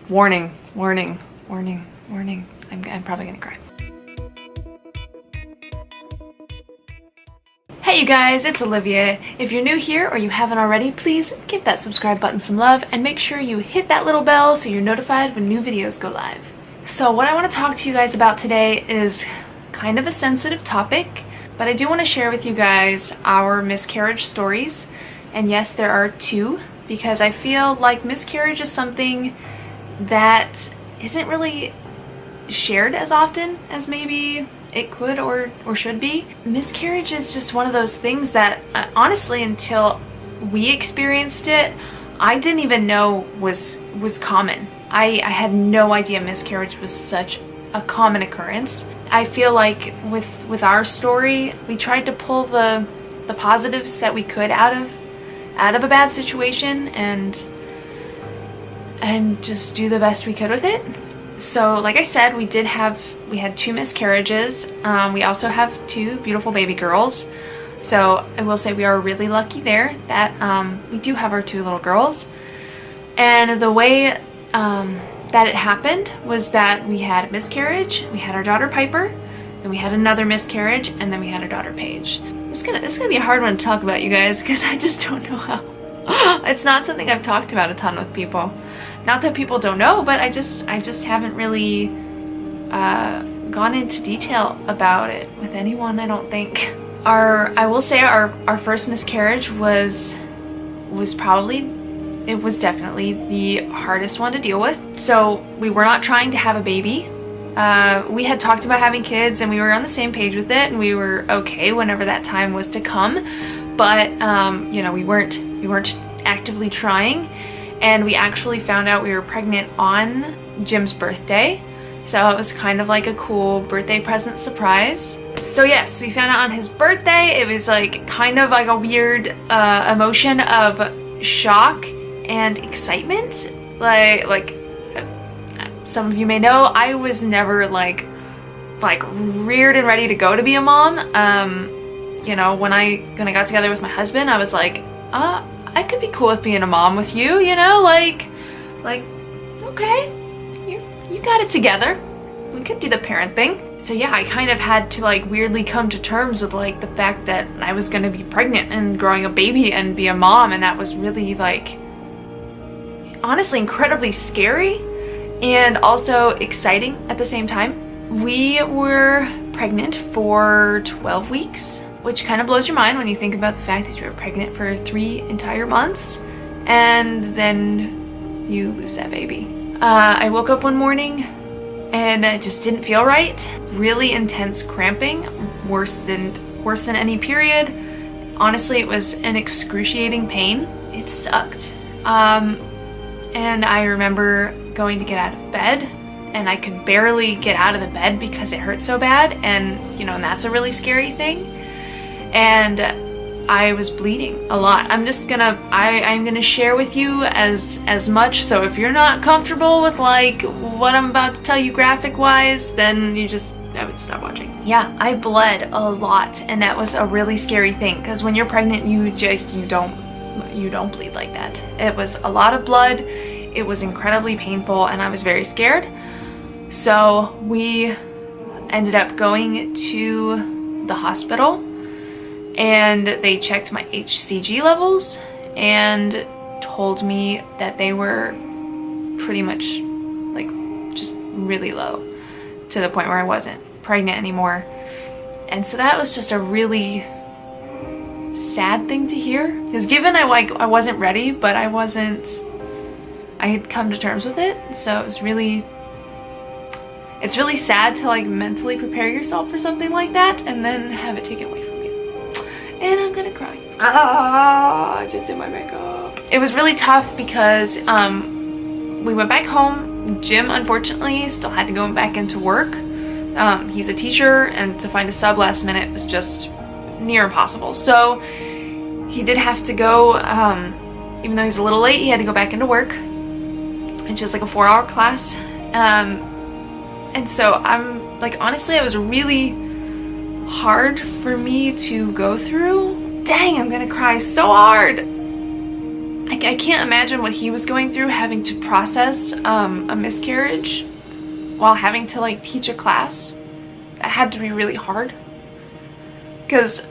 Warning, warning, warning, warning. I'm probably gonna cry. Hey you guys, it's Olivia. If you're new here or you haven't already, please give that subscribe button some love and make sure you hit that little bell so you're notified when new videos go live. So what I want to talk to you guys about today is kind of a sensitive topic, but I do want to share with you guys our miscarriage stories. And yes, there are two, because I feel like miscarriage is something that isn't really shared as often as maybe it could or should be. Miscarriage is just one of those things that honestly, until we experienced it, I didn't even know was common. I had no idea miscarriage was such a common occurrence. I feel like with our story, we tried to pull the positives that we could out of a bad situation and just do the best we could with it. So like I said, we had 2 miscarriages. We also have 2 beautiful baby girls. So I will say we are really lucky there that we do have our 2 little girls. And the way that it happened was that we had a miscarriage, we had our daughter Piper, then we had another miscarriage, and then we had our daughter Paige. It's gonna be a hard one to talk about, you guys, because I just don't know how. It's not something I've talked about a ton with people. Not that people don't know, but I just haven't really gone into detail about it with anyone, I don't think. I will say our first miscarriage was definitely the hardest one to deal with. So we were not trying to have a baby. We had talked about having kids and we were on the same page with it, and we were okay whenever that time was to come. But you know, we weren't actively trying, and we actually found out we were pregnant on Jim's birthday. So it was kind of like a cool birthday present surprise. So yes, we found out on his birthday. It was like kind of like a weird emotion of shock and excitement. Like some of you may know, I was never like reared and ready to go to be a mom. You know, when I got together with my husband, I was like, I could be cool with being a mom with you, you know, like okay, you got it together. We could do the parent thing. So yeah, I kind of had to like weirdly come to terms with like the fact that I was gonna be pregnant and growing a baby and be a mom, and that was really like honestly incredibly scary and also exciting at the same time. We were pregnant for 12 weeks, which kind of blows your mind when you think about the fact that you were pregnant for 3 entire months and then you lose that baby. I woke up one morning and it just didn't feel right. Really intense cramping, worse than any period. Honestly, it was an excruciating pain. It sucked. And I remember going to get out of bed, and I could barely get out of the bed because it hurt so bad, and you know, and that's a really scary thing. And I was bleeding a lot. I'm gonna share with you as much, so if you're not comfortable with like what I'm about to tell you graphic wise, then I would stop watching. Yeah, I bled a lot, and that was a really scary thing, because when you're pregnant, you don't bleed like that. It was a lot of blood. It was incredibly painful, and I was very scared. So we ended up going to the hospital, and they checked my HCG levels and told me that they were pretty much like just really low, to the point where I wasn't pregnant anymore. And so that was just a really sad thing to hear, because given I wasn't ready, but I had come to terms with it. So it's really sad to like mentally prepare yourself for something like that and then have it taken away from you. And I'm gonna cry. I just did my makeup. It was really tough because we went back home. Jim unfortunately still had to go back into work. He's a teacher, and to find a sub last minute was just near impossible. So he did have to go, even though he's a little late, he had to go back into work. It's just like a 4-hour class. And so I'm like, honestly, it was really hard for me to go through. Dang, I'm gonna cry so hard. I I can't imagine what he was going through, having to process a miscarriage while having to like teach a class. That had to be really hard, because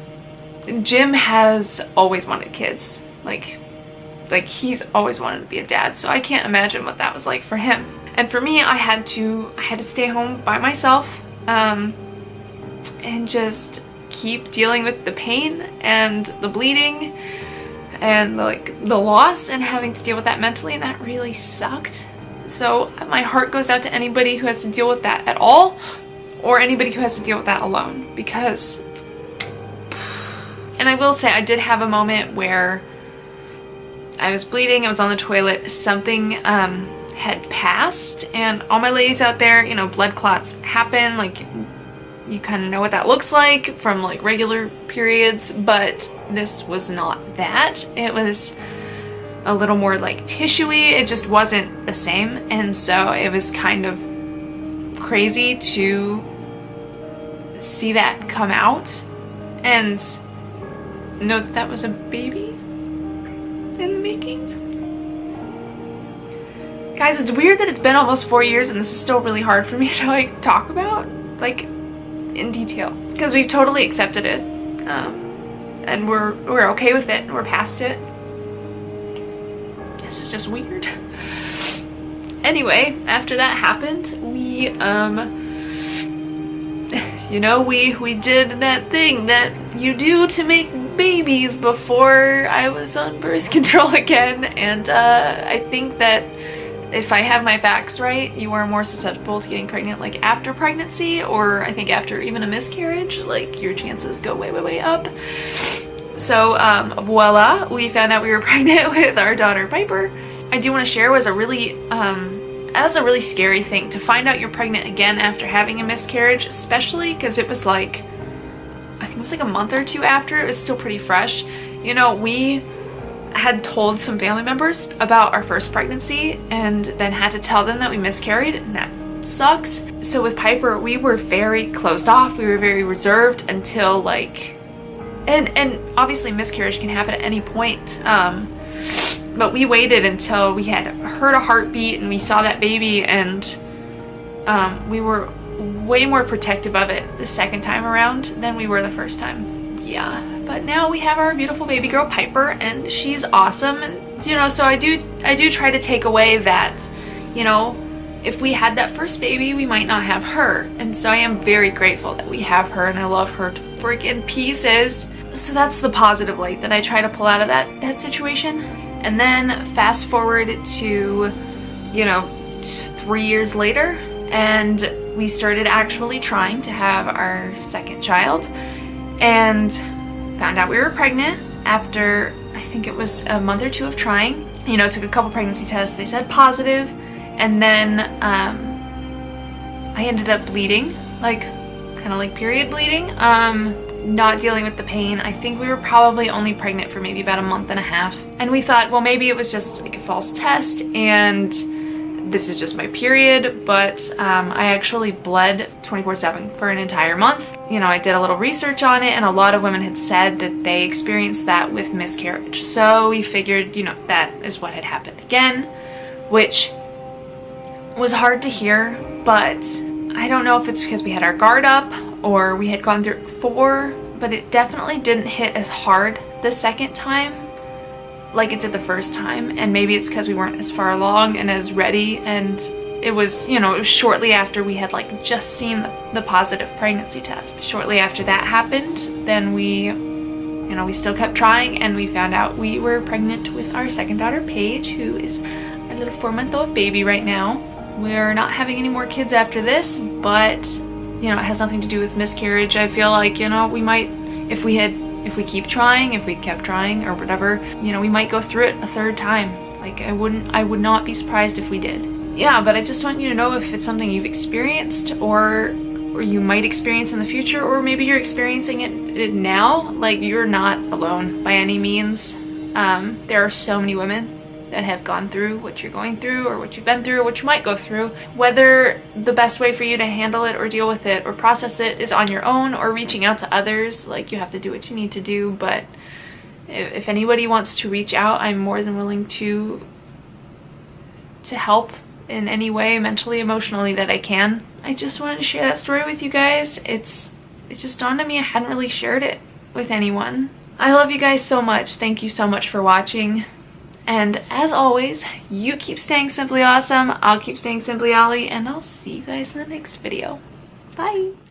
Jim has always wanted kids. Like he's always wanted to be a dad, so I can't imagine what that was like for him. And for me, I had to stay home by myself and just keep dealing with the pain and the bleeding and the loss, and having to deal with that mentally, and that really sucked. So my heart goes out to anybody who has to deal with that at all, or anybody who has to deal with that alone, because... And I will say, I did have a moment where I was bleeding, I was on the toilet, something had passed, and all my ladies out there, you know, blood clots happen, like, you kind of know what that looks like from like regular periods, but this was not that. It was a little more like tissuey. It just wasn't the same, and so it was kind of crazy to see that come out and know that that was a baby in the making. Guys, it's weird that it's been almost 4 years and this is still really hard for me to like talk about like in detail, because we've totally accepted it, and we're okay with it, and we're past it. This is just weird. Anyway, after that happened, we you know, we did that thing that you do to make babies before I was on birth control again, and I think that if I have my facts right, you are more susceptible to getting pregnant like after pregnancy, or I think after even a miscarriage, like your chances go way, way, way up. So voila, we found out we were pregnant with our daughter Piper. I do want to share, was a really that was a really scary thing to find out you're pregnant again after having a miscarriage, especially because it was like, I think it was like a month or two after. It was still pretty fresh. You know, we had told some family members about our first pregnancy and then had to tell them that we miscarried, and that sucks. So with Piper, we were very closed off. We were very reserved until like, and obviously miscarriage can happen at any point, but we waited until we had heard a heartbeat and we saw that baby, and we were way more protective of it the second time around than we were the first time. Yeah, but now we have our beautiful baby girl Piper, and she's awesome. And, you know, so I do try to take away that, you know, if we had that first baby, we might not have her. And so I am very grateful that we have her, and I love her to freaking pieces. So that's the positive light that I try to pull out of that situation. And then fast forward to, you know, 3 years later, and we started actually trying to have our second child, and found out we were pregnant after, I think it was a month or two of trying. You know, took a couple pregnancy tests, they said positive, and then I ended up bleeding, like kind of like period bleeding, not dealing with the pain. I think we were probably only pregnant for maybe about a month and a half, and we thought, well, maybe it was just like a false test and this is just my period, but I actually bled 24/7 for an entire month. You know, I did a little research on it, and a lot of women had said that they experienced that with miscarriage. So we figured, you know, that is what had happened again, which was hard to hear, but I don't know if it's because we had our guard up or we had gone through it before, but it definitely didn't hit as hard the second time like it did the first time. And maybe it's because we weren't as far along and as ready, and it was, you know, it was shortly after we had like just seen the positive pregnancy test. Shortly after that happened, then we, you know, we still kept trying, and we found out we were pregnant with our second daughter Paige, who is a little 4-month-old baby right now. We're not having any more kids after this, but you know, it has nothing to do with miscarriage. I feel like, you know, we might, if we keep trying, if we kept trying or whatever, you know, we might go through it a third time. Like I would not be surprised if we did. Yeah, but I just want you to know, if it's something you've experienced or you might experience in the future, or maybe you're experiencing it now, like, you're not alone by any means. There are so many women that have gone through what you're going through, or what you've been through, or what you might go through. Whether the best way for you to handle it or deal with it or process it is on your own, or reaching out to others, like, you have to do what you need to do. But If anybody wants to reach out, I'm more than willing to help in any way, mentally, emotionally, that I can. I just wanted to share that story with you guys. It just dawned on me I hadn't really shared it with anyone. I love you guys so much. Thank you so much for watching. And as always, you keep staying simply awesome, I'll keep staying simply Ollie, and I'll see you guys in the next video. Bye!